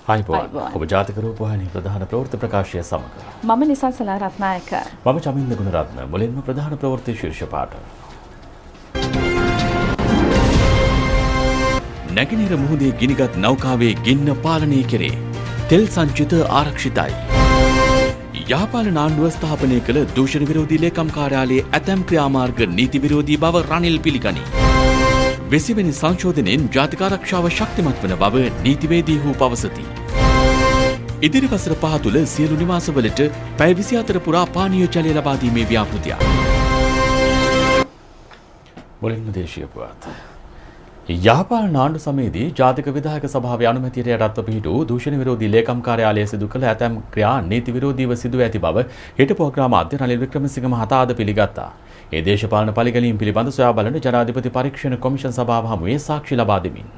අයිබෝන් ඔබ ජාතික රූපවාහිනී ප්‍රධාන ප්‍රවෘත්ති ප්‍රකාශය සමග මම නිසංසලා රත්නායක මම චමින්ද ගුණරත්න මුලින්ම ප්‍රධාන ප්‍රවෘත්ති ශීර්ෂ පාඨ නැගෙනහිර මුහුදේ ගිනිගත් නෞකාවේ ගින්න පාලනය කෙරේ තෙල් සංචිත ආරක්ෂිතයි යහපාලන ආණ්ඩුව ස්ථාපනය කළ දූෂණ විරෝධී ලේකම් කාර්යාලයේ ඇතැම් ක්‍රියාමාර්ග නීති විරෝධී බව රනිල් පිළිගනී 20 වෙනි සංශෝධනයෙන් ජාතික ආරක්ෂාව ශක්තිමත් වන බව නීතිවේදීහු පවසති. ඉදිරි වසර 5 තුළ සියලු නිවාසවලට පැය 24 පුරා පානීය ජලය ලබා දීමේ ව්‍යාපෘතිය. මුලින්ම දේශීය පුවත්. යහපාලන ආණ්ඩු සමයේදී ජාතික විධායක සභාවේ අනුමැතියට යටත්ව පිහිටු දූෂණ විරෝධී ලේකම් කාර්යාලය සිදු කළ ඇතැම් ක්‍රියා නීති විරෝධීව සිදුව ඇති බව හිටපු අග්‍රාමාත්‍ය රනිල් වික්‍රමසිංහ මහතා අද පිළිගත්තා. ඒ දේශපාලන පරිගැලීම් පිළිබඳ සොයා බලන ජනාධිපති පරීක්ෂණ කොමිෂන් සභාව හමුවේ සාක්ෂි ලබා දෙමින්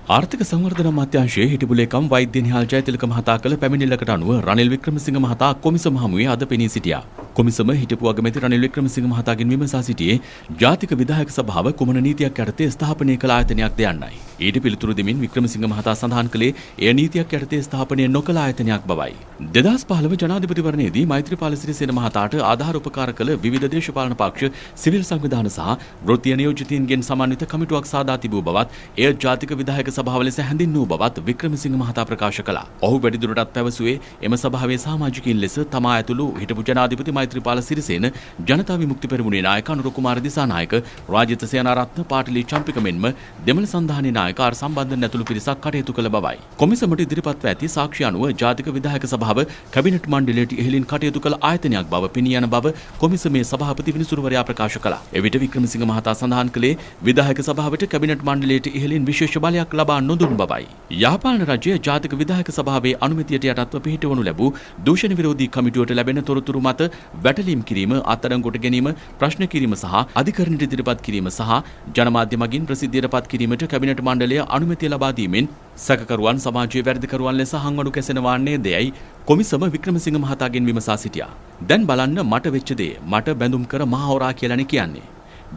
ආර්ථික සංවර්ධන අමාත්‍යාංශයේ හිටපු ලේකම් වෛද්‍ය නිහාල් ජයතිලක මහතා කළ පැමිණිල්ලකට අනුව රනිල් වික්‍රමසිංහ මහතා කොමිසම හමුවේ අද පෙනී සිටියා. කොමිසම හිටපු අගමැති රනිල් වික්‍රමසිංහ මහතාගෙන් විමසා සිටියේ ජාතික විධායක සභාව කුමන නීතියක් යටතේ ස්ථාපනය කළ ආයතනයක්ද යන්නයි. ඊට පිළිතුරු දෙමින් වික්‍රමසිංහ මහතා සඳහන් කළේ එය නීතියක් යටතේ ස්ථාපනය නොකළ ආයතනයක් බවයි. 2015 ජනාධිපතිවරණයේදී මෛත්‍රීපාල සිරිසේන මහතාට ආධාර උපකාර කළ විවිධ දේශපාලන පක්ෂ සිවිල් සංවිධාන සහ වෘත්තීය නියෝජිතයින්ගෙන් සමන්විත කමිටුවක් සාදා තිබූ බවත් එය ජාතික විධායක සභාව ලෙස හැඳින්වූ බවත් වික්‍රමසිංහ මහතා ප්‍රකාශ කළා. ඔහු වැඩිදුරටත් පැවසුවේ එම සභාවේ සමාජිකයින් ලෙස තමා ඇතුළු හිටපු ජනාධිපති මෛත්‍රීපාල සිරිසේන ජනතා විමුක්ති පෙරමුණේ නායක අනුර කුමාර දිසානායක රාජිත සේනාරත්න පාටිලි චම්පික මෙන්ම දෙමළ සංධානයේ නායක ආර් සම්බන්ධන් ඇතුළු පිරිසක් කටයුතු කළ බවයි. කොමිසමට ඉදිරිපත්ව ඇති සාක්ෂි අනුව ජාතික විධායක සභාව කැබිනට් මණ්ඩලයට ඉහළින් කටයුතු කළ ආයතනයක් බව පෙනී යන බව කොමිසමේ සභාපති විනිසුරුවරයා ප්‍රකාශ කළා. එවිට වික්‍රමසිංහ මහතා සඳහන් කළේ විධායක සභාවට කැබිනට් මණ්ඩලයට ඉහළින් විශේෂ බලයක් ලබා නොදුන් බවයි. යහපාලන රජයේ ජාතික විධායක සභාවේ අනුමැතියට යටත්ව පිහිටවනු ලැබූ දූෂණ විරෝධී කමිටුවට ලැබෙන තොරතුරු මත වැටලීම් කිරීම, අත්අඩංගුවට ගැනීම, ප්‍රශ්න කිරීම සහ අධිකරණයට ඉදිරිපත් කිරීම සහ ජනමාධ්‍ය මගින් ප්‍රසිද්ධියට පත් කිරීමට කැබිනට් මණ්ඩලය අනුමැතිය ලබා දීමෙන් සැකකරුවන් සමාජයේ වැරදිකරුවන් ලෙස හංවඩු කැසෙනවාන්නේ දෙයයි කොමිසම වික්‍රමසිංහ මහතාගෙන් විමසා සිටියා. දැන් බලන්න මට වෙච්ච දේ මට බැඳුම් කර මහහොරා කියලානේ කියන්නේ.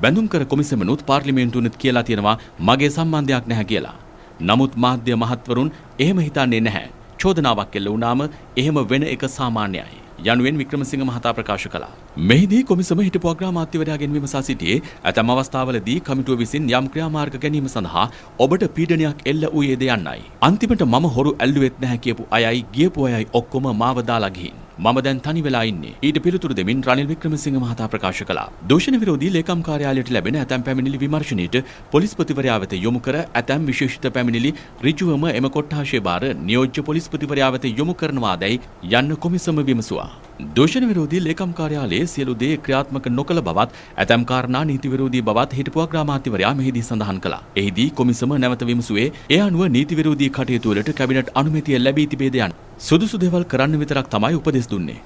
බැඳුම් කර කොමිසමනුත් පාර්ලිමේන්තුවනුත් කියලා තියෙනවා මගේ සම්බන්ධයක් නැහැ කියලා. නමුත් මාධ්‍ය මහත්වරුන් එහෙම හිතන්නේ නැහැ. චෝදනාවක් එල්ල වුණාම එහෙම වෙන එක සාමාන්‍යයි. යනුවෙන් වික්‍රමසිංහ මහතා ප්‍රකාශ කළා. මෙහිදී කොමිසම හිටපු අග්‍රාමාත්‍යවරයාගෙන් විමසා සිටියේ ඇතැම් අවස්ථාවලදී කමිටුව විසින් යම් ක්‍රියාමාර්ග ගැනීම සඳහා ඔබට පීඩනයක් එල්ල වූයේද යන්නයි. අන්තිමට මම හොරු ඇල්ලුවෙත් නැහැ කියපු අයයි ගියපු අයයි ඔක්කොම මාව දාලා ගිහින්. මම දැන් තනි වෙලා ඉන්නේ. ඊට පිළිතුරු දෙමින් රනිල් වික්‍රමසිංහ මහතා ප්‍රකාශ කළා. දූෂණ විරෝධී ලේකම් කාර්යාලයට ලැබෙන ඇතැම් පැමිණිලි විමර්ශනයට පොලිස්පතිවරයා වෙත යොමු කර ඇතැම් විශේෂිත පැමිණිලි ඍජුවම එම කොට්ඨාශය භාර නියෝජ්‍ය පොලිස්පතිවරයා වෙත යොමු කරනවාදැයි යන්න කොමිසම විමසුවා. දූෂණ විරෝධී ලේකම් කාර්යාලයේ සියලු දේ ක්‍රියාත්මක නොකළ බවත් ඇතැම් කාරණා නීති විරෝධී බවත් හිටපු අග්‍රාමාත්‍යවරයා මෙහිදී සඳහන් කළා. එහිදී කොමිසම නැවත විමසුවේ ඒ අනුව නීති විරෝධී කටයුතු වලට කැබිනට් අනුමැතිය ලැබී තිබේද යන්න. සුදුසු දේවල් කරන්න විතරක් තමයි උපදෙස් දුන්නේ.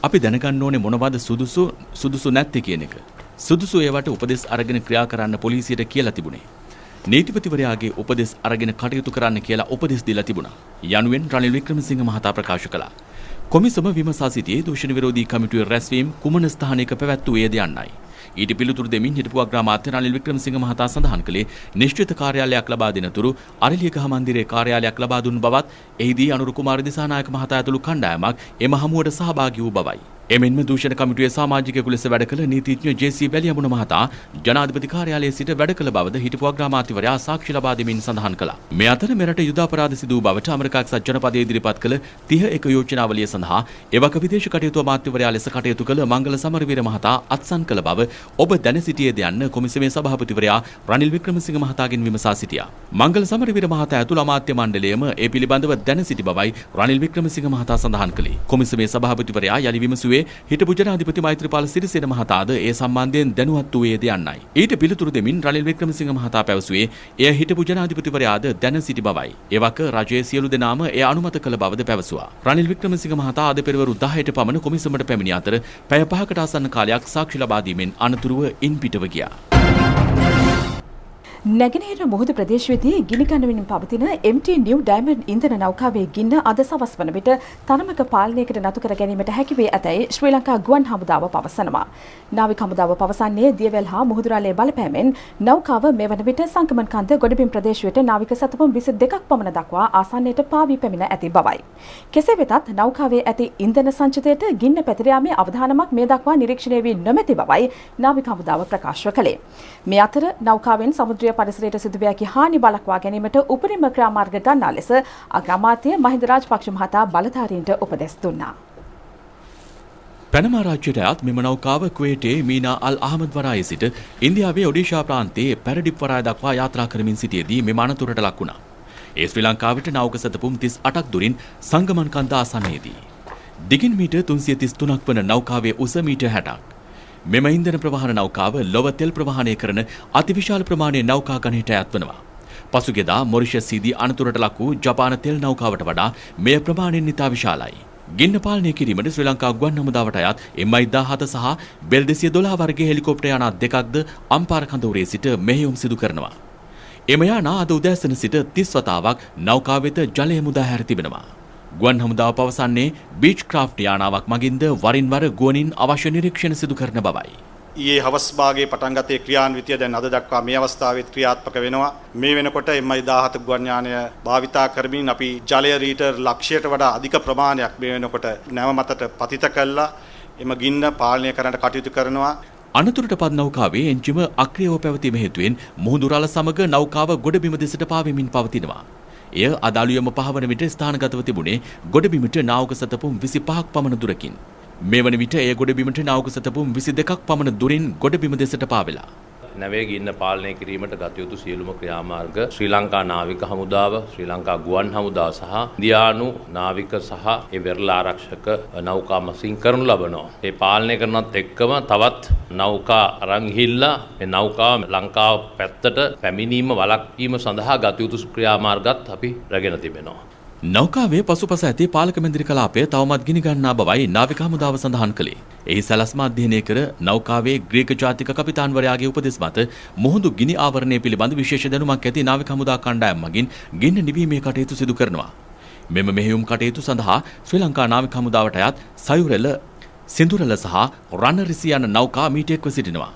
අපි දැනගන්න ඕනේ මොනවද සුදුසු නැත්තේ කියන එක. සුදුසු ඒවට උපදෙස් අරගෙන ක්‍රියා කරන්න පොලිසියට කියලා තිබුණේ. නීතිපතිවරයාගේ උපදෙස් අරගෙන කටයුතු කරන්න කියලා උපදෙස් දීලා තිබුණා. යනුවෙන් රනිල් වික්‍රමසිංහ මහතා ප්‍රකාශ කළා. කොමිසම විමසා සිටියේ දූෂණ විරෝධී කමිටුවේ රැස්වීම කුමන ස්ථානයක පැවැත්වුවේද යන්නයි. ඊට පිළිතුරු දෙමින් හිටපු අග්‍රාමාත්‍ය රනිල් වික්‍රමසිංහ මහතා සඳහන් කළේ නිශ්චිත කාර්යාලයක් ලබා දෙන තුරු අරලියගහ මන්දිරයේ කාර්යාලයක් ලබා දුන් බවත් එහිදී අනුර කුමාර දිසානායක මහතා ඇතුළු කණ්ඩායමක් එම හමුවට සහභාගී වූ බවයි. එමෙන්ම දූෂණ කමිටුවේ සමාජිකයෙකු ලෙස වැඩ කළ නීතිඥ ජේ.සී. වැලියමුණ මහතා ජනාධිපති කාර්යාලයේ සිට වැඩ කළ බවද හිටපු අග්‍රාමාත්‍යවරයා සාක්ෂි ලබා දෙමින් සඳහන් කළා. මේ අතර මෙරට යුද අපරාධ සිදු වූ බවට ඇමරිකා එක්සත් ජනපදයේ ඉදිරිපත් කළ 31 යෝජනාවලිය සඳහා එවක විදේශ කටයුතු අමාත්‍යවරයා ලෙස කටයුතු කළ මංගල සමරවීර මහතා අත්සන් කළ බව ඔබ දැන සිටියේද යන්න කොමිසමේ සභාපතිවරයා රනිල් වික්‍රමසිංහ මහතාගෙන් විමසා සිටියා. මංගල සමරවීර මහතා ඇතුළු අමාත්‍ය මණ්ඩලයම ඒ පිළිබඳව දැන සිටි බවයි රනිල් වික්‍රමසිංහ මහතා සඳහන් කළේ. කොමිසමේ සභාපතිවරයා යලි විමසුවේ හිටපු ජනාධිපති මෛත්‍රීපාල සිරිසේන මහතාද ඒ සම්බන්ධයෙන් දැනුවත් වූයේද යන්නයි. ඊට පිළිතුරු දෙමින් රනිල් වික්‍රමසිංහ මහතා පැවසුවේ එය හිටපු ජනාධිපතිවරයාද දැන සිටි බවයි. එවක රජයේ සියලු දෙනාම එය අනුමත කළ බවද පැවසුවා. රනිල් වික්‍රමසිංහ මහතා අද පෙරවරු 10ට පමණ කොමිසමට පැමිණි අතර පැය 5කට ආසන්න කාලයක් සාක්ෂි ලබා දීමෙන් අනතුරුව ඉන් පිටව ගියා. නැගෙනහිර මුහුදු ප්‍රදේශයේදී ගිනි ගන්නමින් පවතින MT New Diamond ඉන්ධන නෞකාවේ ගින්න අද සවස් වන විට තරමක පාලනයකට නතු කර ගැනීමට හැකි වේ ඇතැයි ශ්‍රී ලංකා ගුවන් හමුදාව පවසනවා. නාවික හමුදාව පවසන්නේ දියවැල් හා මුහුදුරාලේ බලපෑමෙන් නෞකාව මේ වන විට සංකමන් කන්ද ගොඩබිම් ප්‍රදේශයට නාවික සතුපුම් 22ක් පමණ දක්වා ආසන්නයට පාවී පැමිණ ඇති බවයි. කෙසේ වෙතත් නෞකාවේ ඇති ඉන්ධන සංචිතයට ගින්න පැතිර යාමේ අවධානමක් මේ දක්වා නිරීක්ෂණය වී නොමැති බවයි නාවික හමුදාව ප්‍රකාශ කළේ. මේ අතර නෞකාවෙන් සමුද්‍රීය පරිසරයට සිදුවිය හැකි හානි බලක්වා ගැනීමට උපරිම ක්‍රියාමාර්ග ගන්නා ලෙස අග්‍රාමාත්‍ය මහින්ද රාජපක්ෂ මහතා බලධාරීන්ට උපදෙස් දුන්නා. පැනමා රාජ්‍යයට අයත් මෙම නෞකාව කුවේටේ මීනා අල් අහමද් වරායේ සිට ඉන්දියාවේ ඔඩිෂා ප්‍රාන්තයේ පැරඩිප් වරාය දක්වා යාත්‍රා කරමින් සිටියේදී මෙම අනතුරට ලක් වුණා. ඒ ශ්‍රී ලංකාවට නෞක සතපුම් 38ක් දුරින් සංගමන් කන්ද ආසන්නයේදී. දිගින් මීටර් 333ක් වන නෞකාවේ උස මීටර් 60ක්. මෙම ඉන්ධන ප්‍රවාහන නෞකාව ලොව තෙල් ප්‍රවාහනය කරන අතිවිශාල ප්‍රමාණයේ නෞකා ගණයට අයත් වනවා. පසුගියදා මොරිෂස්යේදී අනතුරට ලක් වූ ජපාන තෙල් නෞකාවට වඩා මෙය ප්‍රමාණයෙන් ඉතා විශාලයි. ගින්න පාලනය කිරීමට ශ්‍රී ලංකා ගුවන් හමුදාවට අයත් MI-17 සහ බෙල් 212 වර්ගයේ හෙලිකොප්ටර් යානා දෙකක්ද අම්පාර කඳවුරේ සිට මෙහෙයුම් සිදු කරනවා. එම යානා අද උදෑසන සිට 30 වතාවක් නෞකාව වෙත ජලය මුදා හැර තිබෙනවා. ගුවන් හමුදාව පවසන්නේ බීච් ක්‍රාෆ්ට් යානාවක් මගින්ද වරින් වර ගුවනින් අවශ්‍ය නිරීක්ෂණ සිදු කරන බවයි. ඊයේ හවස් භාගයේ පටන් ගත්තේ ක්‍රියාන්විතය දැන් අද දක්වා මේ අවස්ථාවේත් ක්‍රියාත්මක වෙනවා. මේ වෙනකොට MI-17 ගුවන් යානය භාවිතා කරමින් අපි ජලය ලීටර් ලක්ෂයට වඩා අධික ප්‍රමාණයක් මේ වෙනකොට නැව මතට පතිත කළා. එම ගින්න පාලනය කරන්නට කටයුතු කරනවා. අනතුරට පත් නෞකාවේ එන්ජිම අක්‍රියව පැවතීම හේතුවෙන් මුහුදුරාල සමග නෞකාව ගොඩබිම දෙසට පාවෙමින් පවතිනවා. එය අදාළුවම පහවන විට ස්ථානගතව තිබුණේ ගොඩබිමට නාවක සතපුම් 25ක් පමණ දුරකින්. මේ වන විට එය ගොඩබිමට නාවක සතපුම් 22ක් පමණ දුරින් ගොඩබිම දෙසට පාවෙලා. නැවේ ගින්න පාලනය කිරීමට ගත යුතු සියලුම ක්‍රියාමාර්ග ශ්‍රී ලංකා නාවික හමුදාව, ශ්‍රී ලංකා ගුවන් හමුදාව සහ ඉන්දියානු නාවික සහ ඒ වෙරළ ආරක්ෂක නෞකා මසින් කරනු ලබනවා. ඒ පාලනය කරනත් එක්කම තවත් නෞකා අරන් ගිහිල්ලා මේ නෞකාව ලංකාව පැත්තට පැමිණීම වළක්වීම සඳහා ගත යුතු ක්‍රියාමාර්ගත් අපි රැගෙන තිබෙනවා. නෞකාවේ පසුපස ඇති පාලක මැදිරි කලාපය තවමත් ගිනි ගන්නා බවයි නාවික හමුදාව සඳහන් කළේ. එහි සැලැස්ම අධ්‍යයනය කර නෞකාවේ ග්‍රීක ජාතික කපිතාන්වරයාගේ උපදෙස් මත මුහුදු ගිනි ආවරණය පිළිබඳ විශේෂ දැනුමක් ඇති නාවික හමුදා කණ්ඩායම් මගින් ගින්න නිවීමේ කටයුතු සිදු කරනවා. මෙම මෙහෙයුම් කටයුතු සඳහා ශ්‍රී ලංකා නාවික හමුදාවට අයත් සයුරෙල, සිඳුරෙල සහ රණරිසි යන නෞකා මීටෙක්ව සිටිනවා.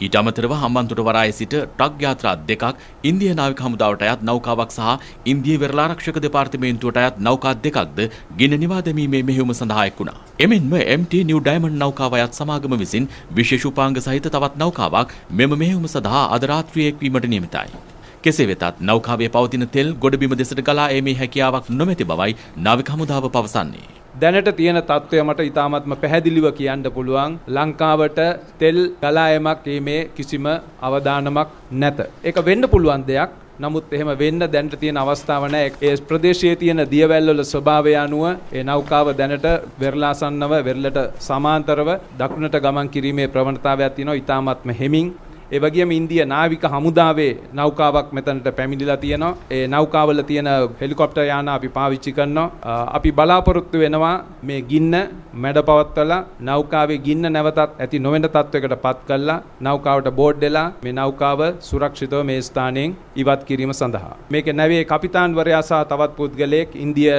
ඊට අමතරව හම්බන්තොට වරායේ සිට ට්‍රක් යාත්‍රා දෙකක්, ඉන්දිය නාවික හමුදාවට අයත් නෞකාවක් සහ ඉන්දිය වෙරළ ආරක්ෂක දෙපාර්තමේන්තුවට අයත් නෞකා දෙකක්ද ගින්න නිවා දැමීමේ මෙහෙයුම සඳහා එක් වුණා. එමෙන්ම MT New Diamond නෞකාව අයත් සමාගම විසින් විශේෂ උපාංග සහිත තවත් නෞකාවක් මෙම මෙහෙයුම සඳහා අද රාත්‍රියේ එක්වීමට නියමිතයි. කෙසේ වෙතත් නෞකාවේ පවතින තෙල් ගොඩබිම දෙසට ගලා ඒමේ හැකියාවක් නොමැති බවයි නාවික හමුදාව පවසන්නේ. දැනට තියෙන තත්ත්වය මට ඉතාමත්ම පැහැදිලිව කියන්න පුළුවන්. ලංකාවට තෙල් ගලා ඒමක් මේ කිසිම අවදානමක් නැත. ඒක වෙන්න පුළුවන් දෙයක්. නමුත් එහෙම වෙන්න දැනට තියෙන අවස්ථාව නැහැ. ඒ ප්‍රදේශයේ තියෙන දියවැල් වල ස්වභාවය අනුව ඒ නෞකාව දැනට වෙරළාසන්නව වෙරළට සමාන්තරව දකුණට ගමන් කිරීමේ ප්‍රවණතාවයක් තියෙනවා. ඉතාමත්ම හෙමින්. ඒ වගේම ඉන්දිය නාවික හමුදාවේ නෞකාවක් මෙතනට පැමිණිලා තියෙනවා. ඒ නෞකාවල තියෙන හෙලිකොප්ටර් යාන අපි පාවිච්චි කරනවා. අපි බලාපොරොත්තු වෙනවා මේ ගින්න මැඩපවත්වලා නෞකාවේ ගින්න නැවතත් ඇති නොවන තත්වයකට පත් කළා නෞකාවට බෝඩ් දෙලා මේ නෞකාව සුරක්ෂිතව මේ ස්ථානයෙන් ඉවත් කිරීම සඳහා. මේකේ නැවේ කපිතාන්වරයා සහ තවත් පුද්ගලයෙක් ඉන්දිය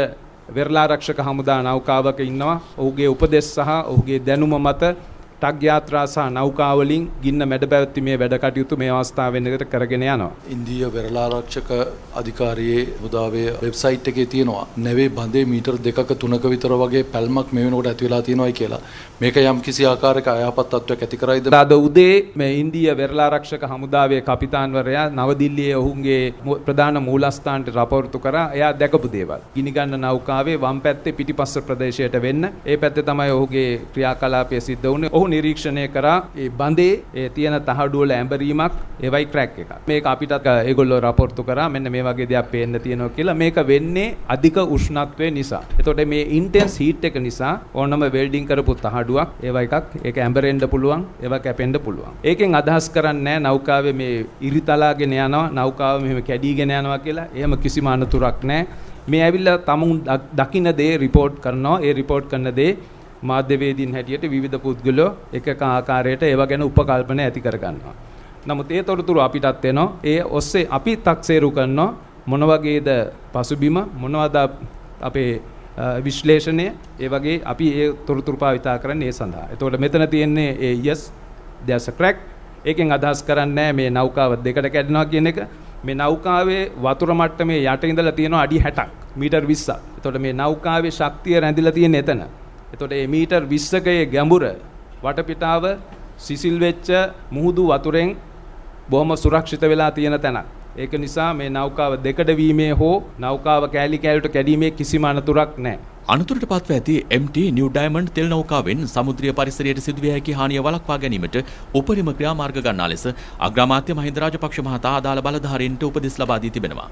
වෙරළ ආරක්ෂක හමුදා නෞකාවක ඉන්නවා. ඔහුගේ උපදෙස් සහ ඔහුගේ දැනුම මත ටක් යාත්‍රා සහ නෞකාවලින් ගින්න මැඩ පැවැත්වීමේ වැඩ කටයුතු මේ අවස්ථාවෙන් කරගෙන යනවා. ඉන්දිය වෙරළ ආරක්ෂක අධිකාරියේ හමුදාවේ වෙබ්සයිට් එකේ තියෙනවා නැවේ බඳේ මීටර් 2ක 3ක විතර වගේ පැල්මක් මේ වෙනකොට ඇති වෙලා තියෙනවායි කියලා. මේක යම් කිසි ආකාරයක අයහපත් තත්ත්වයක් ඇති කරයිද? අද උදේ මේ ඉන්දිය වෙරළ ආරක්ෂක හමුදාවේ කපිතාන්වරයා නවදිල්ලියේ ඔහුගේ ප්‍රධාන මූලස්ථානට රපෝර්තු කරා. එයා දැකපු දේවල්. ගිනි ගන්න නෞකාවේ වම් පැත්තේ පිටිපස්ස ප්‍රදේශයට වෙන්න. ඒ පැත්තේ තමයි ඔහුගේ ක්‍රියාකලාපය සිද්ධ වුණේ. ඔහු නිරීක්ෂණය කරා ඒ බඳේ ඒ තියෙන තහඩු වල ඇඹරීමක් ඒවයි ක්‍රැක් එකක්. මේක අපිටත් ඒගොල්ලෝ රපෝර්තු කරා මෙන්න මේ වගේ දෙයක් පේන්න තියෙනවා කියලා. මේක වෙන්නේ අධික උෂ්ණත්වය නිසා. එතකොට මේ ඉන්ටෙන්ස් හීට් එක නිසා ඕනම වෙල්ඩින් කරපු තහඩුවක් ඒවා එකක් ඒක ඇඹරෙන්න පුළුවන්, ඒවා කැපෙන්න පුළුවන්. ඒකෙන් අදහස් කරන්නේ නෞකාවේ මේ ඉරිතලාගෙන යනවා, නෞකාව මෙහෙම කැඩීගෙන යනවා කියලා. එහෙම කිසිම අනතුරක් නැහැ. මේ ඇවිල්ලා තමුන් දකින්න දේ රිපෝට් කරනවා. ඒ රිපෝට් කරන දේ මාධ්‍යවේදීන් හැටියට විවිධ පුද්ගලයෝ එක ආකාරයට ඒවා ගැන උපකල්පන ඇති කර ගන්නවා. නමුත් ඒ තොරතුරු අපිටත් එනවා. ඒ ඔස්සේ අපි තක්සේරු කරනවා මොන වගේද පසුබිම මොනවද අපේ විශ්ලේෂණය ඒ වගේ අපි ඒ තොරතුරු භාවිතා කරන්නේ ඒ සඳහා. එතකොට මෙතන තියෙන්නේ ඒ yes there's a crack. ඒකෙන් අදහස් කරන්නේ මේ නෞකාව දෙකට කැඩෙනවා කියන එක. මේ නෞකාවේ වතුර මට්ටමේ යට ඉඳලා තියෙනවා අඩි 60ක් මීටර් 20ක්. එතකොට මේ නෞකාවේ ශක්තිය රැඳිලා තියෙන්නේ එතන. එතකොට මේ මීටර් 20කයේ ගැඹුර වටපිටාව සිසිල් වෙච්ච මුහුදු වතුරෙන් බොහොම සුරක්ෂිත වෙලා තියෙන තැනක්. ඒක නිසා මේ නෞකාව දෙකඩ වීමේ හෝ නෞකාව කෑලි කෑල්ලට කැඩීමේ කිසිම අනතුරක් නැහැ. අනතුරට පත්ව ඇති MT නිව් ඩයමන්ඩ් තෙල් නෞකාවෙන් සමුද්‍රීය පරිසරයට සිදුවිය හැකි හානිය වළක්වා ගැනීමට උපරිම ක්‍රියාමාර්ග ගන්නා ලෙස අග්‍රාමාත්‍ය මහින්ද රාජපක්ෂ මහතා ආදාළ බලධාරීන්ට උපදෙස් ලබා දී තිබෙනවා.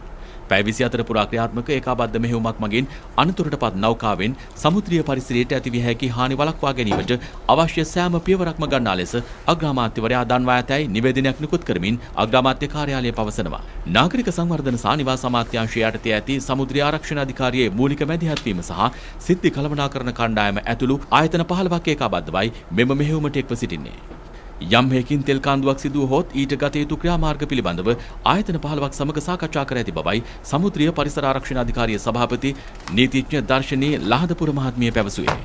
පැය 24 පුරා ක්‍රියාත්මක ඒකාබද්ධ මෙහෙයුමක් මගින් අනතුරට පත් නෞකාවෙන් සමුද්‍රීය පරිසරයට ඇතිවිය හැකි හානි වළක්වා ගැනීමට අවශ්‍ය සෑම පියවරක්ම ගන්නා ලෙස අග්‍රාමාත්‍යවරයා දන්වා ඇතැයි නිවේදනයක් නිකුත් කරමින් අග්‍රාමාත්‍ය කාර්යාලය පවසනවා. නාගරික සංවර්ධන සහ නිවාස අමාත්‍යාංශය යටතේ ඇති සමුද්‍රීය ආරක්ෂණ අධිකාරියේ මූලික මැදිහත් වීම සහ සිද්ධි කළමනාකරණ කණ්ඩායම ඇතුළු ආයතන 15ක් ඒකාබද්ධවයි මෙම මෙහෙයුමට එක්ව සිටින්නේ. යම් හේකින් තෙල් කාන්දුවක් සිදු වුවහොත් ඊට ගත යුතු ක්‍රියාමාර්ග පිළිබඳව ආයතන 15ක් සමග සාකච්ඡා කර ඇති බවයි සමුද්‍රීය පරිසර ආරක්ෂණ අධිකාරිය සභාපති නීතිඥ දර්ශනී ලහදපුර මහත්මිය පැවසුවේ.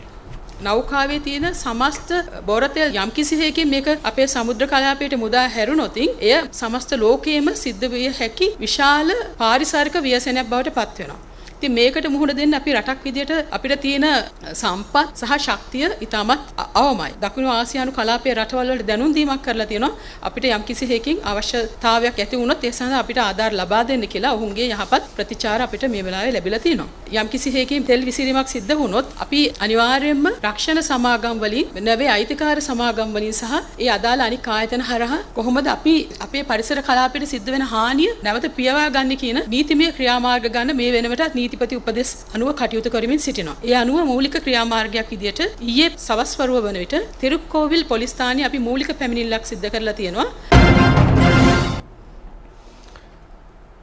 නෞකාවේ තියෙන සමස්ත බොරතෙල් යම් කිසි හේකින් මේක අපේ සමුද්‍ර කලාපයට මුදා හැරුණොත් එය සමස්ත ලෝකයේම සිද්ධ විය හැකි විශාල පාරිසරික ව්‍යසනයක් බවට පත් වෙනවා. ඉතින් මේකට මුහුණ දෙන්න අපි රටක් විදියට අපිට තියෙන සම්පත් සහ ශක්තිය ඉතාමත් අවමයි. දකුණු ආසියානු කලාපයේ රටවල් වල දැනුම් දීමක් කරලා තියෙනවා. අපිට යම්කිසි හේකින් අවශ්‍යතාවයක් ඇති වුණොත් ඒ සඳහා අපිට ආධාර ලබා දෙන්න කියලා ඔවුන්ගේ යහපත් ප්‍රතිචාර අපිට මේ වෙලාවේ ලැබිලා තියෙනවා. යම්කිසි හේකින් තෙල් විසිරීමක් සිද්ධ වුණොත් අපි අනිවාර්යයෙන්ම රක්ෂණ සමාගම් වලින් නැවේ අයිතිකාර සමාගම් වලින් සහ ඒ අදාළ අනික් ආයතන හරහා කොහොමද අපි අපේ පරිසර කලාපයට සිද්ධ වෙන හානිය නැවත පියවා ගන්න කියන නීතිමය ක්‍රියාමාර්ග ගන්න මේ වෙනකොටත් නීතිපති උපදෙස් අනුව කටයුතු කරමින් සිටිනවා. ඒ අනුව මූලික ක්‍රියාමාර්ගයක් විදියට ඊයේ සවස් වරුව වන විට තිරුක්කෝවිල් පොලිස් ස්ථානයේ අපි මූලික පැමිණිල්ලක් සිදු කරලා තියෙනවා.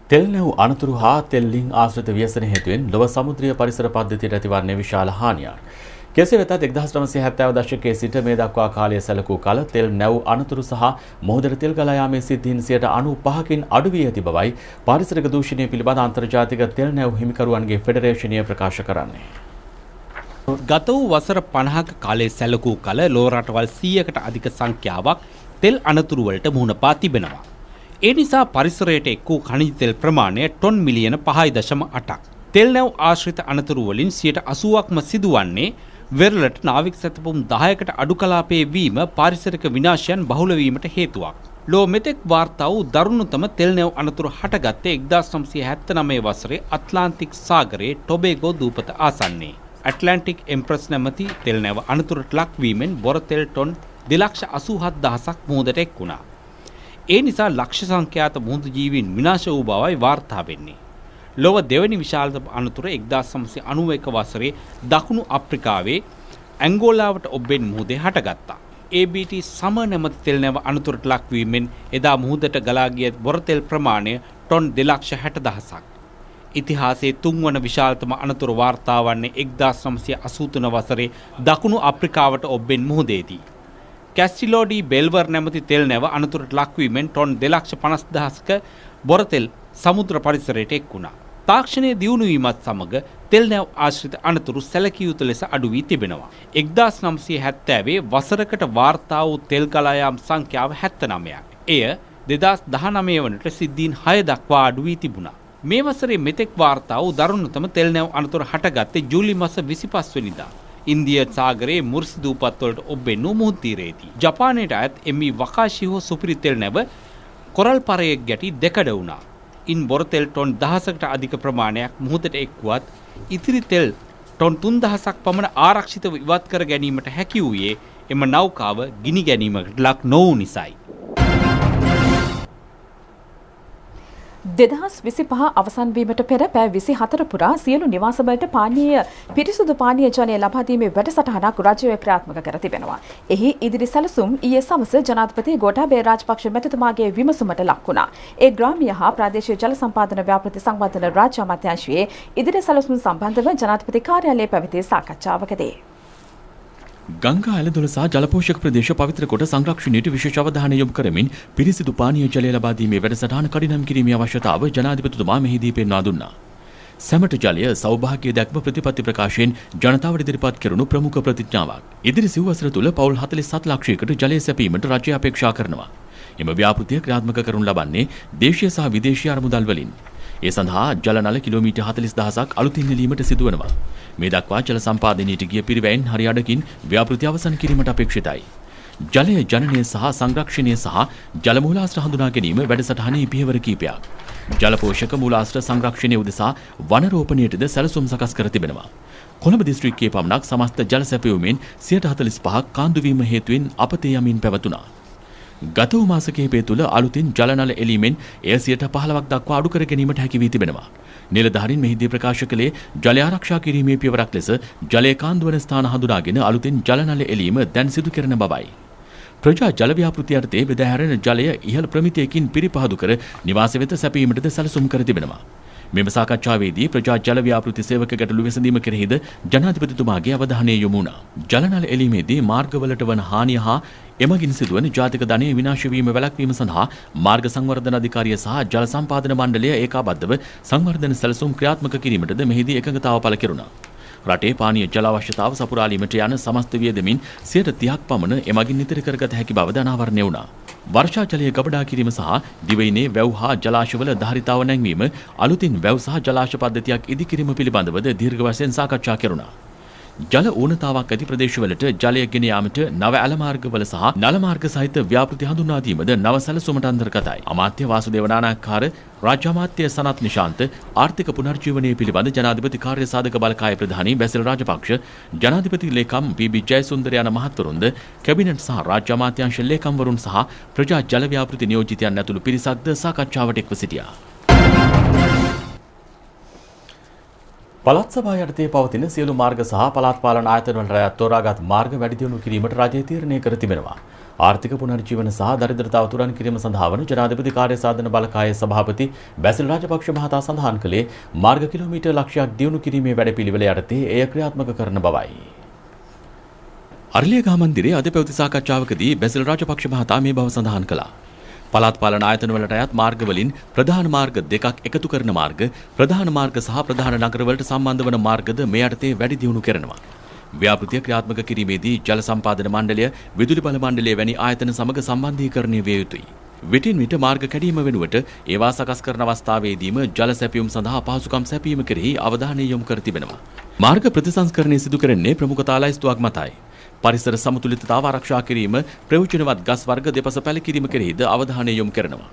තෙල් නැව් අනතුරු හා තෙල්ලින් ආශ්‍රිත ව්‍යසන හේතුවෙන් ලොව සමුද්‍රීය පරිසර පද්ධතියට ඇතිවන්නේ විශාල හානියක්. කෙසේ වෙතත් 1970 දශකයේ සිට මේ දක්වා කාලය සැලකූ කල තෙල් නැව් අනතුරු සහ මොහොතට තෙල් ගලා යාමේ සිද්ධීන් 95%කින් අඩු වී ඇති බවයි පාරිසරික දූෂණය පිළිබඳ අන්තර්ජාතික තෙල් නැව් හිමිකරුවන්ගේ ෆෙඩරේෂනය ප්‍රකාශ කරන්නේ. ගත වූ වසර 50ක කාලයේ සැලකූ කල ලෝ රටවල් 100කට අධික සංඛ්‍යාවක් තෙල් අනතුරු වලට මුහුණ පා තිබෙනවා. ඒ නිසා පරිසරයට එක් වූ khනිජ තෙල් ප්‍රමාණය ටොන් මිලියන 5.8ක්. තෙල් නැව් ආශ්‍රිත අනතුරු වලින් 80%ක්ම සිදුවන්නේ වෙරළට නාවික සැතපුම් 10කට අඩු කලාපයේ වීම පාරිසරික විනාශයන් බහුල වීමට හේතුවක්. ලෝ මෙතෙක් වාර්තා වූ දරුණුතම තෙල් නැව් අනතුරු හටගත්තේ 1979 වසරේ අට්ලාන්ටික් සාගරයේ ටොබේගෝ දූපත ආසන්නයේ. ඇට්ලාන්ටික් එම්ප්‍රස් නැමැති තෙල් නැව අනතුරට ලක්වීමෙන් බොර තෙල් ටොන් 2,87,000ක් මුහුදට එක් වුණා. ඒ නිසා ලක්ෂ සංඛ්‍යාත මුහුදු ජීවීන් විනාශ වූ බවයි වාර්තා වෙන්නේ. ලොව දෙවැනි විශාලතම අනතුර 1991 වසරේ දකුණු අප්‍රිකාවේ ඇංගෝලාවට ඔබ්බෙන් මුහුදේ හටගත්තා. ABT සම නැමැති තෙල් නැව අනතුරට ලක්වීමෙන් එදා මුහුදට ගලා ගිය බොර තෙල් ප්‍රමාණය ටොන් 2,60,000ක්. ඉතිහාසයේ තුන්වන විශාලතම අනතුර වාර්තා වන්නේ 1983 වසරේ දකුණු අප්‍රිකාවට ඔබ්බෙන් මුහුදේදී. කැස්ටිලෝඩි බෙල්වර් නැමැති තෙල් නැව අනතුරට ලක්වීමෙන් ටොන් 2,50,000ක බොර තෙල් සමුද්‍ර පරිසරයට එක් වුණා. තාක්ෂණය දියුණු වීමත් සමග තෙල් නැව් ආශ්‍රිත අනතුරු සැලකිය යුතු ලෙස අඩු වී තිබෙනවා. 1970 වසරකට වාර්තා වූ තෙල් ගලා යාම් සංඛ්‍යාව 79ක්. එය 2019 වනට සිද්ධීන් 6 දක්වා අඩු වී තිබුණා. මේ වසරේ මෙතෙක් වාර්තා වූ දරුණුතම තෙල් නැව් අනතුර හටගත්තේ ජූලි මාස 25 වෙනිදා. ඉන්දිය සාගරයේ මුර්සි දූපත් වලට ඔබ්බෙන්නු මුහුදු තීරයේදී. ජපානයට අයත් එමි වකාශි හෝ සුපිරි තෙල් නැව කොරල් පරයෙක් ගැටි දෙකඩ වුණා. ඉන් බොර තෙල් ටොන් 1000කට අධික ප්‍රමාණයක් මුහුදට එක්වුවත් ඉතිරි තෙල් ටොන් 3000ක් පමණ ආරක්ෂිතව ඉවත් කර ගැනීමට හැකි වූයේ එම නෞකාව ගිනි ගැනීමකට ලක් නොවූ නිසායි. 2025 අවසන් වීමට පෙර පැය 24 පුරා සියලු නිවාසවලට පානීය පිරිසුදු පානීය ජලය ලබා දීමේ වැඩසටහනක් රජය ක්‍රියාත්මක කර තිබෙනවා. එහි ඉදිරි සැලසුම් ඊයේ සවස ජනාධිපති ගෝඨාභය රාජපක්ෂ මැතිතුමාගේ විමසුමට ලක් වුණා. ඒ ග්‍රාමීය හා ප්‍රාදේශීය ජල සම්පාදන ව්‍යාපෘති සංවර්ධන රාජ්‍ය අමාත්‍යාංශයේ ඉදිරි සැලසුම් සම්බන්ධව ජනාධිපති කාර්යාලයේ පැවති සාකච්ඡාවකදී ගංගා ඇලදොල සහ ජලපෝෂක ප්‍රදේශ පවිත්‍ර කොට සංරක්ෂණයට විශේෂ අවධානය යොමු කරමින් පිරිසිදු පානීය ජලය ලබා දීමේ වැඩසටහන කඩිනම් කිරීමේ අවශ්‍යතාව ජනාධිපතිතුමා මෙහිදී පෙන්වා දුන්නා. සැමට ජලය සෞභාග්‍ය දැක්ම ප්‍රතිපත්ති ප්‍රකාශයෙන් ජනතාවට ඉදිරිපත් කෙරුණු ප්‍රමුඛ ප්‍රතිඥාවක්. ඉදිරි සිව් වසර තුළ පවුල් 47 ලක්ෂයකට ජලය සැපීමට රජය අපේක්ෂා කරනවා. එම ව්‍යාපෘතිය ක්‍රියාත්මක කරනු ලබන්නේ දේශීය සහ විදේශීය අරමුදල් වලින්. ඒ සඳහා ජල නල කිලෝමීටර් 40000ක් අලුතින් නෙලීමට සිදුවනවා. මේ දක්වා ජල සම්පාදනයට ගිය පිරිවැයෙන් හරි අඩකින් ව්‍යාපෘති අවසන් කිරීමට අපේක්ෂිතයි. ජලය ජනනය සහ සංරක්ෂණය සහ ජල මූලාශ්‍ර හඳුනා ගැනීම වැඩසටහනේ පියවර කීපයක්. ජල පෝෂක මූලාශ්‍ර සංරක්ෂණය උදෙසා වන රෝපණයටද සැලසුම් සකස් කර තිබෙනවා. කොළඹ දිස්ත්‍රික්කයේ පමණක් සමස්ත ජල සැපයුමෙන් 45%ක් කාන්දු වීම හේතුවෙන් අපතේ යමින් පැවතුණා. ගත වූ මාස කිහිපය තුළ අලුතින් ජල නල එලීමෙන් එය 15% දක්වා අඩු කර ගැනීමට හැකි වී තිබෙනවා. නිලධාරීන් මෙහිදී ප්‍රකාශ කළේ ජලය ආරක්ෂා කිරීමේ පියවරක් ලෙස ජලය කාන්දු වන ස්ථාන හඳුනාගෙන අලුතින් ජල නල එලීම දැන් සිදු කරන බවයි. ප්‍රජා ජල ව්‍යාපෘතිය යටතේ බෙදා හැරෙන ජලය ඉහළ ප්‍රමිතියකින් පිරිපහදු කර නිවාස වෙත සැපීමටද සැලසුම් කර තිබෙනවා. මෙම සාකච්ඡාවේදී ප්‍රජා ජල ව්‍යාපෘති සේවක ගැටළු විසඳීම කෙරෙහිද ජනාධිපතිතුමාගේ අවධානය යොමු වුණා. ජල නල එලීමේදී මාර්ගවලට වන හානිය හා එමගින් සිදුවන ජාතික ධනය විනාශ වීම වැළැක්වීම සඳහා මාර්ග සංවර්ධන අධිකාරිය සහ ජල සම්පාදන මණ්ඩලය ඒකාබද්ධව සංවර්ධන සැලසුම් ක්‍රියාත්මක කිරීමටද මෙහිදී එකඟතාව පළ කෙරුණා. රටේ පානීය ජල අවශ්‍යතාව සපුරාලීමට යන සමස්ත වියදමින් 30% පමණ එමගින් නිතර කරගත හැකි බව අනාවරණය වුණා. වර්ෂා ජලය ගබඩා කිරීම සහ දිවයිනේ වැව් හා ජලාශවල ධාරිතාව නැංවීම අලුතින් වැව් සහ ජලාශ පද්ධතියක් ඉදිකිරීම පිළිබඳවද දීර්ඝ වශයෙන් සාකච්ඡා කෙරුණා. ජල ඕනතාවක් ඇති ප්‍රදේශවලට ජලය ගෙන යාමට නව ඇල මාර්ගවල සහ නල මාර්ග සහිත ව්‍යාපෘති හඳුන්වා දීමද නව සැලසුමට අන්තර්ගතයි. අමාත්‍ය වාසුදේව නානායක්කාර, රාජ්‍ය අමාත්‍ය සනත් නිශාන්ත, ආර්ථික පුනර්ජීවනය පිළිබඳ ජනාධිපති කාර්ය සාධක බලකාය ප්‍රධානී බැසිල් රාජපක්ෂ, ජනාධිපති ලේකම් පී.බී. ජයසුන්දර යන මහත්වරුන්ද කැබිනට් සහ රාජ්‍ය අමාත්‍යාංශ ලේකම්වරුන් සහ ප්‍රජා ජල ව්‍යාපෘති නියෝජිතයන් ඇතුළු පිරිසක්ද සාකච්ඡාවට එක්ව සිටියා. පළාත් සභාව යටතේ පවතින සියලු මාර්ග සහ පළාත් පාලන ආයතන වල තෝරාගත් මාර්ග වැඩි දියුණු කිරීමට රජය තීරණය කර තිබෙනවා. ආර්ථික පුනර්ජීවන සහ දරිද්‍රතාව තුරන් කිරීම සඳහා වන ජනාධිපති කාර්ය සාධන බලකායේ සභාපති බැසිල් රාජපක්ෂ මහතා සඳහන් කළේ මාර්ග කිලෝමීටර් ලක්ෂයක් දියුණු කිරීමේ වැඩපිළිවෙල යටතේ එය ක්‍රියාත්මක කරන බවයි. අරලියගහ මන්දිරයේ අද පැවති සාකච්ඡාවකදී බැසිල් රාජපක්ෂ මහතා මේ බව සඳහන් කළා. පළාත් පාලන ආයතන වලට අයත් මාර්ග වලින් ප්‍රධාන මාර්ග දෙකක් එකතු කරන මාර්ග, ප්‍රධාන මාර්ග සහ ප්‍රධාන නගර වලට සම්බන්ධ වන මාර්ගද මේ යටතේ වැඩි දියුණු කරනවා. ව්‍යාපෘතිය ක්‍රියාත්මක කිරීමේදී ජල සම්පාදන මණ්ඩලය, විදුලි බල මණ්ඩලය වැනි ආයතන සමග සම්බන්ධීකරණය විය යුතුයි. විටින් විට මාර්ග කැඩීම වෙනුවට ඒවා සකස් කරන අවස්ථාවේදීම ජල සැපයුම් සඳහා පහසුකම් සැපීම කෙරෙහි අවධානය යොමු කර තිබෙනවා. මාර්ග ප්‍රතිසංස්කරණය සිදු කරන්නේ ප්‍රමුඛතා ලයිස්තුවක් මතයි. පරිසර සමතුලිතතාව ආරක්ෂා කිරීම, ප්‍රයෝජනවත් ගස් වර්ග දෙපස පැල කිරීම කෙරෙහිද අවධානය යොමු කරනවා.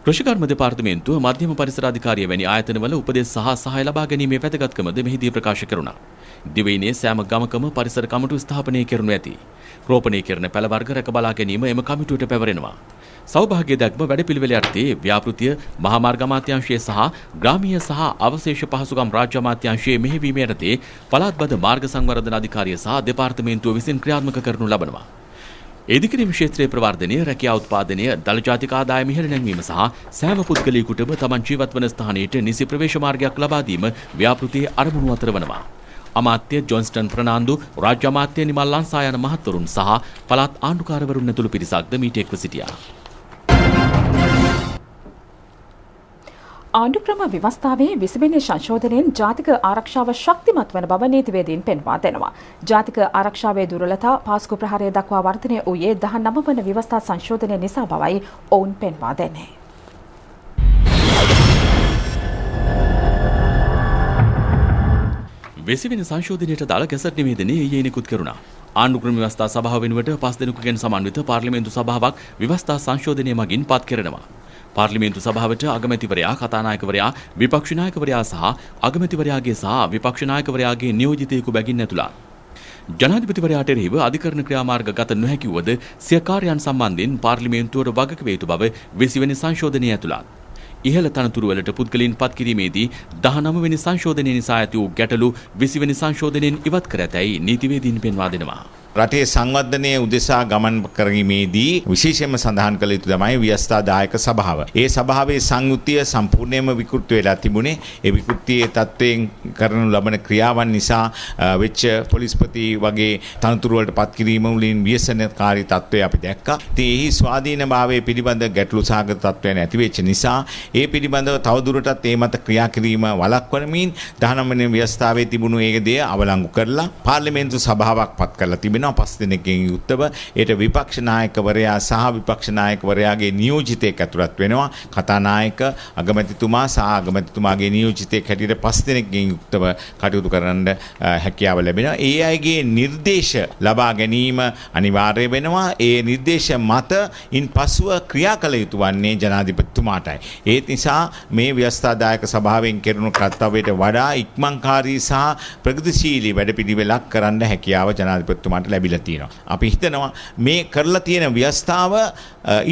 කෘෂිකර්ම දෙපාර්තමේන්තුව, මධ්‍යම පරිසර අධිකාරිය වැනි ආයතනවල උපදෙස් සහ සහාය ලබා ගැනීමේ වැදගත්කමද මෙහිදී ප්‍රකාශ කෙරුණා. දිවයිනේ සෑම ගමකම පරිසර කමිටු ස්ථාපනය කරනු ඇති. රෝපණය කරන පැල වර්ග රැක බලා ගැනීම එම කමිටුවට පැවරෙනවා. සෞභාග්‍ය දැක්ම වැඩපිළිවෙල යටතේ ව්‍යාපෘතිය මහා මාර්ග අමාත්‍යාංශය සහ ග්‍රාමීය සහ අවශේෂ පහසුකම් රාජ්‍ය අමාත්‍යාංශයේ මෙහෙයවීම යටතේ පළාත්බද මාර්ග සංවර්ධන අධිකාරිය සහ දෙපාර්තමේන්තුව විසින් ක්‍රියාත්මක කරනු ලබනවා. ඉදිකිරීම ක්ෂේත්‍රයේ ප්‍රවර්ධනය, රැකියා උත්පාදනය, දල ජාතික ආදායම ඉහළ නැංවීම සහ සෑම පුද්ගලයෙකුටම තමන් ජීවත් වන ස්ථානයට නිසි ප්‍රවේශ මාර්ගයක් ලබා දීම ව්‍යාපෘතියේ අරමුණු අතර වනවා. අමාත්‍ය ජොන්ස්ටන් ප්‍රනාන්දු, රාජ්‍ය අමාත්‍ය නිමල් ලංසා යන මහත්වරුන් සහ පළාත් ආණ්ඩුකාරවරුන් ඇතුළු පිරිසක්ද මීට එක්ව සිටියා. ආණ්ඩුක්‍රම ව්‍යවස්ථාවේ 20 වෙනි සංශෝධනයෙන් ජාතික ආරක්ෂාව ශක්තිමත් වන බව නීතිවේදීන් පෙන්වා දෙනවා. ජාතික ආරක්ෂාවේ දුර්වලතා පාස්කු ප්‍රහාරය දක්වා වර්ධනය වූයේ 19 වන ව්‍යවස්ථා සංශෝධනය නිසා බවයි ඔවුන් පෙන්වා දෙන්නේ. වෙසිවෙනි සංශෝධනයට දාලා ගැසට් නිවේදනයේ ඊයේ නිකුත් කෙරුණා. ආණ්ඩුක්‍රම ව්‍යවස්ථා සභාව වෙනුවට 5 දෙනෙකුගෙන් සමන්විත පාර්ලිමේන්තු සභාවක් ව්‍යවස්ථා සංශෝධනය මගින් පත් කෙරෙනවා. පාර්ලිමේන්තු සභාවට අගමැතිවරයා, කතානායකවරයා, විපක්ෂ නායකවරයා සහ අගමැතිවරයාගේ සහ විපක්ෂ නායකවරයාගේ නියෝජිතයෙකු බැගින් ඇතුළත්. ජනාධිපතිවරයාට එරෙහිව අධිකරණ ක්‍රියාමාර්ග ගත නොහැකි වුවද සිය කාර්යයන් සම්බන්ධයෙන් පාර්ලිමේන්තුවට වගකිව යුතු බව 20 වෙනි සංශෝධනයේ ඇතුළත්. ඉහළ තනතුරු වලට පුද්ගලයන් පත් කිරීමේදී 19 වෙනි සංශෝධනය නිසා ඇති වූ ගැටලු 20 වෙනි සංශෝධනයෙන් ඉවත් කර ඇතැයි නීතිවේදීන් පෙන්වා දෙනවා. රටේ සංවර්ධනය උදෙසා ගමන් කිරීමේදී විශේෂයෙන්ම සඳහන් කළ යුතු තමයි ව්‍යවස්ථාදායක සභාව. ඒ සභාවේ සංයුතිය සම්පූර්ණයෙන්ම විකෘති වෙලා තිබුණේ. ඒ විකෘතියේ තත්වයෙන් කරනු ලබන ක්‍රියාවන් නිසා වෙච්ච පොලිස්පති වගේ තනතුරු වලට පත් කිරීම වලින් ව්‍යසනකාරී තත්වය අපි දැක්කා. ඉතින් එහි ස්වාධීනභාවයේ පිළිබඳ ගැටලු සහගත තත්වයන් ඇති වෙච්ච නිසා ඒ පිළිබඳව තවදුරටත් ඒ මත ක්‍රියා කිරීම වළක්වමින් 19 වෙනි ව්‍යවස්ථාවේ තිබුණු ඒ දේ අවලංගු කරලා පාර්ලිමේන්තු සභාවක් පත් කරලා තිබෙනවා 5 දෙනෙක්ගෙන් යුක්තව. ඒට විපක්ෂ නායකවරයා සහ විපක්ෂ නායකවරයාගේ නියෝජිතයෙක් ඇතුළත් වෙනවා. කතානායක අගමැතිතුමා සහ අගමැතිතුමාගේ නියෝජිතයෙක් හැටියට 5 දෙනෙක්ගෙන් යුක්තව කටයුතු කරන්න හැකියාව ලැබෙනවා. ඒ අයගේ නිර්දේශ ලබා ගැනීම අනිවාර්ය වෙනවා. ඒ නිර්දේශ මත ඉන් පසුව ක්‍රියා කළ යුතු වන්නේ ජනාධිපතිතුමාටයි. ඒත් නිසා මේ ව්‍යවස්ථාදායක සභාවෙන් කෙරෙනු කර්තව්‍යයට වඩා ඉක්මන්කාරී සහ ප්‍රගතිශීලී වැඩපිළිවෙලක් කරන්න හැකියාව ජනාධිපතිතුමාට ලැබිලා තියෙනවා. අපි හිතනවා මේ කරලා තියෙන ව්‍යවස්ථාව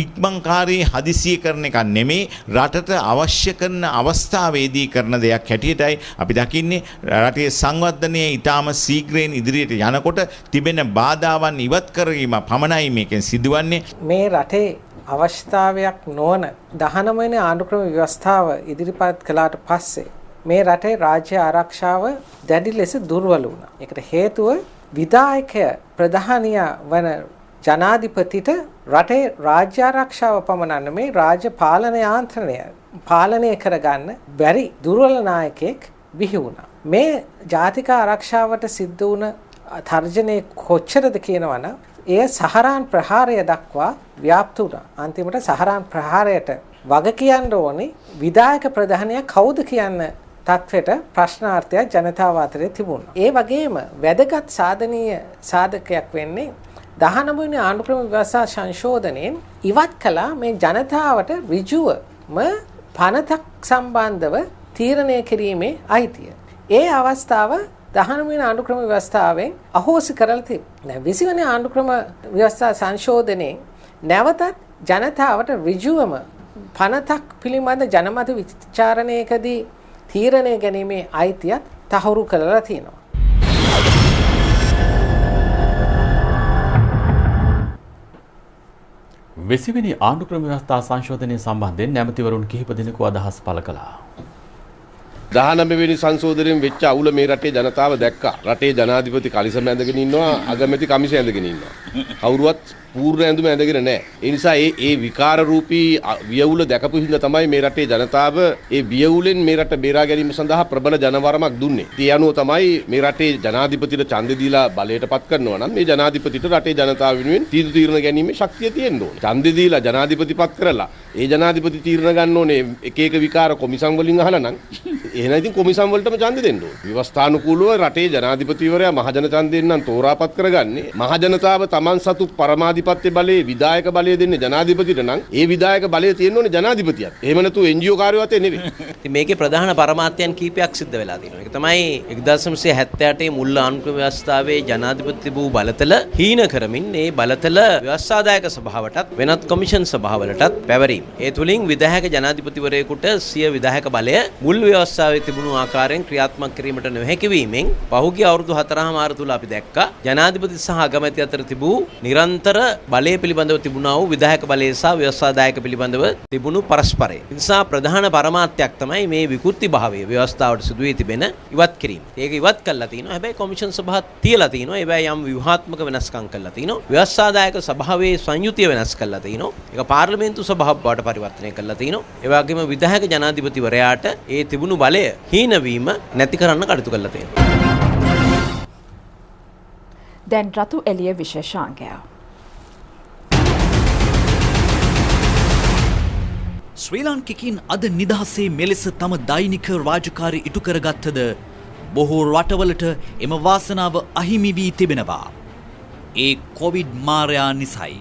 ඉක්මන්කාරී හදිසිය කරන එක නෙමේ, රටට අවශ්‍ය කරන අවස්ථාවේදී කරන දෙයක් හැටියටයි අපි දකින්නේ. රටේ සංවර්ධනය ඊටාම ශීඝ්‍රයෙන් ඉදිරියට යනකොට තිබෙන බාධාවන් ඉවත් කිරීම පමණයි මේකෙන් සිදුවන්නේ. මේ රටේ අවශ්‍යතාවයක් නොවන 19 වෙනි ආණ්ඩුක්‍රම ව්‍යවස්ථාව ඉදිරිපත් කළාට පස්සේ මේ රටේ රාජ්‍ය ආරක්ෂාව දැඩි ලෙස දුර්වල වුණා. ඒකට හේතුව විධායකය ප්‍රධානියා වන ජනාධිපතිට රටේ රාජ්‍ය ආරක්ෂාව පමණක් නෙමෙයි රාජ්‍ය පාලන යාන්ත්‍රණය පාලනය කරගන්න බැරි දුර්වල නායකයෙක් බිහි වුණා. මේ ජාතික ආරක්ෂාවට සිද්ධ වුණ තර්ජනයේ කොච්චරද කියනවනම් එය සහරාන් ප්‍රහාරය දක්වා ව්‍යාප්ත වුණා. අන්තිමට සහරාන් ප්‍රහාරයට වග කියන්න ඕනේ විධායක ප්‍රධානියා කවුද කියන්න තත්වෙට ප්‍රශ්නාර්ථයක් ජනතාව අතරේ තිබුණා. ඒ වගේම වැදගත් සාධනීය සාධකයක් වෙන්නේ 19 වෙනි ආණ්ඩුක්‍රම ව්‍යවස්ථා සංශෝධනයෙන් ඉවත් කළා මේ ජනතාවට ඍජුවම පනතක් සම්බන්ධව තීරණය කිරීමේ අයිතිය. ඒ අවස්ථාව 19 වෙනි ආණ්ඩුක්‍රම ව්‍යවස්ථාවෙන් අහෝසි කරලා තිබෙනවා. 20 වෙනි ආණ්ඩුක්‍රම ව්‍යවස්ථා සංශෝධනයෙන් නැවතත් ජනතාවට ඍජුවම පනතක් පිළිබඳ ජනමත විචාරණයකදී තීරණය ගැනීමේ අයිතියත් තහවුරු කරලා තියෙනවා. වෙසිවෙනි ආණ්ඩුක්‍රම ව්‍යවස්ථා සංශෝධනය සම්බන්ධයෙන් නැමතිවරුන් කිහිප දෙනෙකු අදහස් පළ කළා. 19 වෙනි සංශෝධනයෙන් වෙච්ච අවුල මේ රටේ ජනතාව දැක්කා. රටේ ජනාධිපති කලිසම ඇඳගෙන ඉන්නවා, අගමැති කමිස ඇඳගෙන ඉන්නවා. කවුරුවත් පූර්ණ ඇඳුම ඇඳගෙන නැහැ. ඒ නිසා ඒ විකාර රූපී වියවුල දැකපු හින්දා තමයි මේ රටේ ජනතාව ඒ වියවුලෙන් මේ රට බේරා ගැනීම සඳහා ප්‍රබල ජනවරමක් දුන්නේ. ඒ අනුව තමයි මේ රටේ ජනාධිපතිට ඡන්දෙ දීලා බලයටපත් කරනවා නම් මේ ජනාධිපතිට රටේ ජනතාව වෙනුවෙන් තීරණ ගැනීමේ ශක්තිය තියෙන්න ඕනේ. ඡන්දෙ දීලා ජනාධිපතිපත් කරලා ඒ ජනාධිපති තීරණ ගන්න ඕනේ එක එක විකාර කොමිසම් වලින් අහලා නම් එහෙනම් ඉතින් කොමිසම් වලටම ඡන්දෙ දෙන්න ඕනේ. ව්‍යවස්ථානුකූලව රටේ ජනාධිපතිවරයා මහජන ඡන්දෙන් නම් තෝරාපත් කරගන්නේ මහජනතාව Taman සතු පරමාධිපත්‍ය බලයේ විධායක බලය දෙන්නේ ජනාධිපතිට නම් ඒ විධායක බලය තියෙන්න ඕනේ ජනාධිපතියට. එහෙම නැතු NGO කාර්යෝ අතේ නෙවෙයි. ඉතින් මේකේ ප්‍රධාන පරමාර්ථයන් කීපයක් සිද්ධ වෙලා තියෙනවා. ඒක තමයි 1978 මුල් ආණ්ඩුක්‍රම ව්‍යවස්ථාවේ ජනාධිපති වූ බලතල හීන කරමින් ඒ බලතල ව්‍යවස්ථාදායක සභාවටත් වෙනත් කොමිෂන් සභාවලටත් පැවරීම. ඒ තුලින් විධායක ජනාධිපතිවරයෙකුට සිය විධායක බලය මුල් ව්‍යවස්ථාවේ තිබුණු ආකාරයෙන් ක්‍රියාත්මක කිරීමට නොහැකි වීමෙන් පහුගිය අවුරුදු 4මාර තුල අපි දැක්කා ජනාධිපති සහ අගමැති අතර තිබූ නිරන්තර බලය පිළිබඳව තිබුණා වූ විධායක බලය සහ ව්‍යවස්ථාදායක පිළිබඳව තිබුණු පරස්පරය. ඒ නිසා ප්‍රධාන පරමාර්ථයක් තමයි මේ විකෘති භාවය ව්‍යවස්ථාවට සිදුවී තිබෙන ඉවත් කිරීම. ඒක ඉවත් කළා තිනවා. හැබැයි කොමිෂන් සභාව තියලා තිනවා. ඒවැයි යම් ව්‍යුහාත්මක වෙනස්කම් කළා තිනවා. ව්‍යවස්ථාදායක සභාවේ සංයුතිය වෙනස් කළා තිනවා. ඒක පාර්ලිමේන්තු සභාවක් බවට පරිවර්තනය කළා තිනවා. ඒ වගේම විධායක ජනාධිපතිවරයාට ඒ තිබුණු බලය හීනවීම නැති කරන්න කටයුතු කළා තියෙනවා. දැන් රතු එළිය විශේෂාංගය. ශ්‍රී ලාංකිකයින් අද නිදහසේ මෙලෙස තම දෛනික රාජකාරී ඉටු කරගත්තද බොහෝ රටවලට එම වාසනාව අහිමි වී තිබෙනවා. ඒ කොවිඩ් මාරයා නිසයි.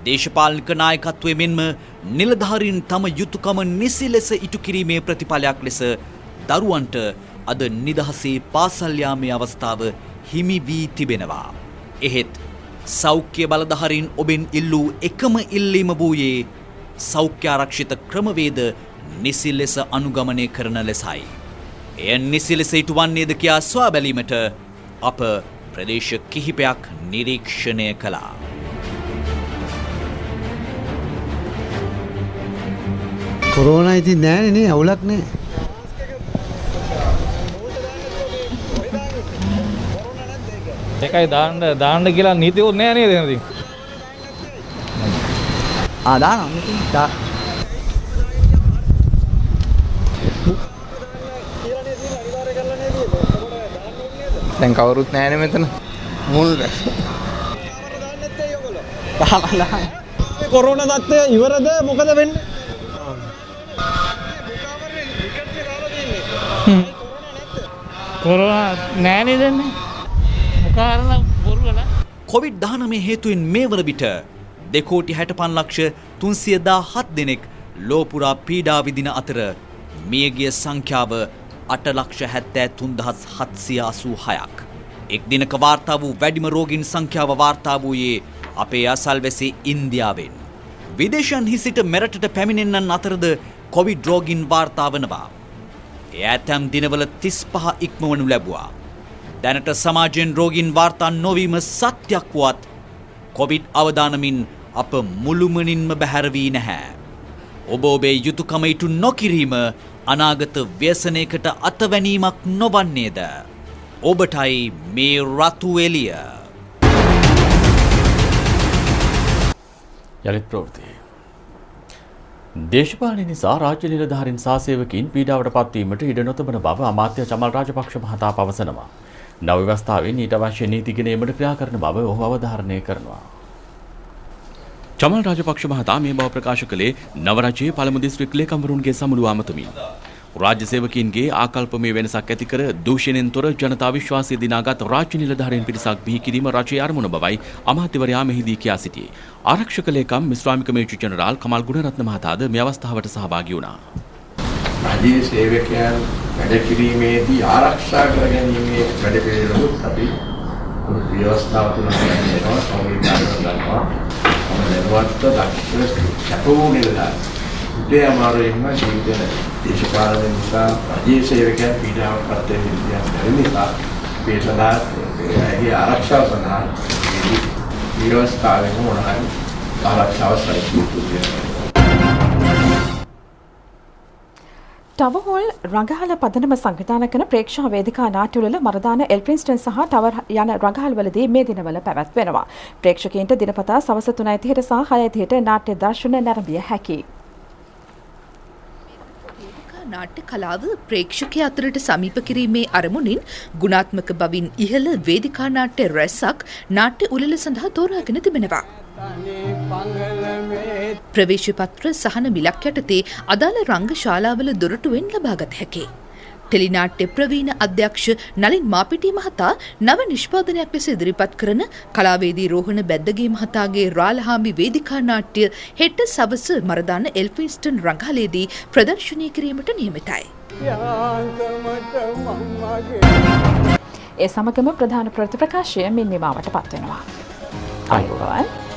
දේශපාලනික නායකත්වයේ මෙන්ම නිලධාරීන් තම යුතුයකම නිසි ලෙස ඉටු කිරීමේ ප්‍රතිඵලයක් ලෙස දරුවන්ට අද නිදහසේ පාසල් යාමේ අවස්ථාව හිමි වී තිබෙනවා. එහෙත් සෞඛ්‍ය බලධාරීන් ඔබෙන් ඉල්ලූ එකම ඉල්ලීම වූයේ සෞඛ්‍ය ආරක්ෂිත ක්‍රමවේද නිසි ලෙස අනුගමනය කරන ලෙසයි. එය නිසි ලෙස ඉටුවන්නේද කියා සොයා බැලීමට අප ප්‍රදේශ කිහිපයක් නිරීක්ෂණය කළා. කොරෝනා ඉතින් නෑනේ නේ අවුලක් නෑ. ඒකයි දාන්න කියලා නීතියොත් නෑ නේද ඉතින්. දානවා ඉතින් දැන් කවුරුත් නෑනේ මෙතන. මුල් කොරෝනා තත්ත්වය ඉවරද මොකද වෙන්නේ? කොරෝනා නෑනේ දෙන්නේ. මොකාරණ බොරුවල. කොවිඩ්-19 හේතුවෙන් මේ වන විට 2,65,317 දෙනෙක් ලෝපුරා පීඩා විඳින අතර මියගිය සංඛ්‍යාව 8,73,786ක්. එක් දිනක වාර්තා වූ වැඩිම රෝගීන් සංඛ්‍යාව වාර්තා වූයේ අපේ අසල්වැසි ඉන්දියාවෙන්. විදේශයන්හි සිට මෙරටට පැමිණෙන්නන් අතරද කොවිඩ් රෝගීන් වාර්තා වනවා. එය ඇතැම් දිනවල 35 ඉක්මවනු ලැබුවා. දැනට සමාජයෙන් රෝගීන් වාර්තා නොවීම සත්‍යයක් වුවත් කොවිඩ් අවදානමින් අප මුළුමනින්ම බැහැර වී නැහැ. ඔබ ඔබේ යුතුයකම ඉටු නොකිරීම අනාගත ව්‍යසනයකට අතවැනීමක් නොවන්නේද? ඔබටයි මේ රතු එළිය. යළිත් ප්‍රවෘත්ති. දේශපාලන නිසා රාජ්‍ය නිලධාරීන් සාසේවකින් පීඩාවට පත්වීමට ඉඩ නොතබන බව අමාත්‍ය චමල් රාජපක්ෂ මහතා පවසනවා. නව ව්‍යවස්ථාවෙන් ඊට අවශ්‍ය නීති ගෙනීමට ක්‍රියා කරන බව ඔහු අවධාරණය කරනවා. චමල් රාජපක්ෂ මහතා මේ බව ප්‍රකාශ කළේ නව රජයේ පළමු දිස්ත්‍රික් ලේකම්වරුන්ගේ සමුළුව අමතමින්. රාජ්‍ය සේවකීන්ගේ ආකල්පමය වෙනසක් ඇති කර දූෂණයෙන් තොර ජනතා විශ්වාසය දිනාගත් රාජ්‍ය නිලධාරීන් පිරිසක් බිහි කිරීම රජයේ අරමුණ බවයි අමාත්‍යවරයා මෙහිදී කියා සිටියේ. ආරක්ෂක ලේකම් මිස්්‍රාමික මේජර් ජෙනරාල් කමල් ගුණරත්න මහතාද මේ අවස්ථාවට සහභාගී වුණා. රජයේ සේවකයන් වැඩ කිරීමේදී ආරක්ෂා කර ගැනීමේ වැඩ පිළිවෙලක් අපි ව්‍යවස්ථාව තුළ කරනවා සංවිධානය කරනවා. මොනවාට දක්ෂ සැපවූ නිලධාරීන් උදේ අමාරුවෙන්ම ජීවිතේ දේශපාලන නිසා රජයේ සේවකයන් පීඩාවට පත් වෙන නිසා මේ සඳහා ඒගේ ආරක්ෂාව සඳහා ව්‍යවස්ථාවෙම මොනවායි ආරක්ෂාව සැලසුම් ටවහෝල් රඟහල පදනම සංවිධානය කරන ප්‍රේක්ෂා වේදිකා නාට්‍යවල මරදාන එල්ප්‍රින්ස්ටන් සහ ටවර් යන රඟහල්වලදී මේ දිනවල පැවැත්වෙනවා. ප්‍රේක්ෂකයන්ට දිනපතා සවස 3:30ට සහ 6:30ට නාට්‍ය දර්ශන නැරඹිය හැකියි. නාට්‍ය කලාව ප්‍රේක්ෂකයා අතරට සමීප කිරීමේ අරමුණින් ගුණාත්මක බවින් ඉහළ වේදිකා නාට්‍ය රැසක් නාට්‍ය උළෙල සඳහා තෝරාගෙන තිබෙනවා. ප්‍රවේශ පත්‍ර සහන මිලක් යටතේ අදාළ රංග ශාලාවල දොරටුවෙන් ලබාගත හැකියි. ටෙලිනාට්‍ය ප්‍රවීණ අධ්‍යක්ෂ නලින් මාපිටිය මහතා නව නිෂ්පාදනයක් ලෙස ඉදිරිපත් කරන කලාවේදී රෝහණ බැද්දගේ මහතාගේ රාලහාමි වේදිකා නාට්‍ය හෙට සවස මරදාන එල්ෆින්ස්ටන් රංගහලේදී ප්‍රදර්ශනය කිරීමට නියමිතයි. ඒ සමගම ප්‍රධාන ප්‍රතිප්‍රකාශය මින් නිමාවට පත්වෙනවා. ආයුබෝවන්.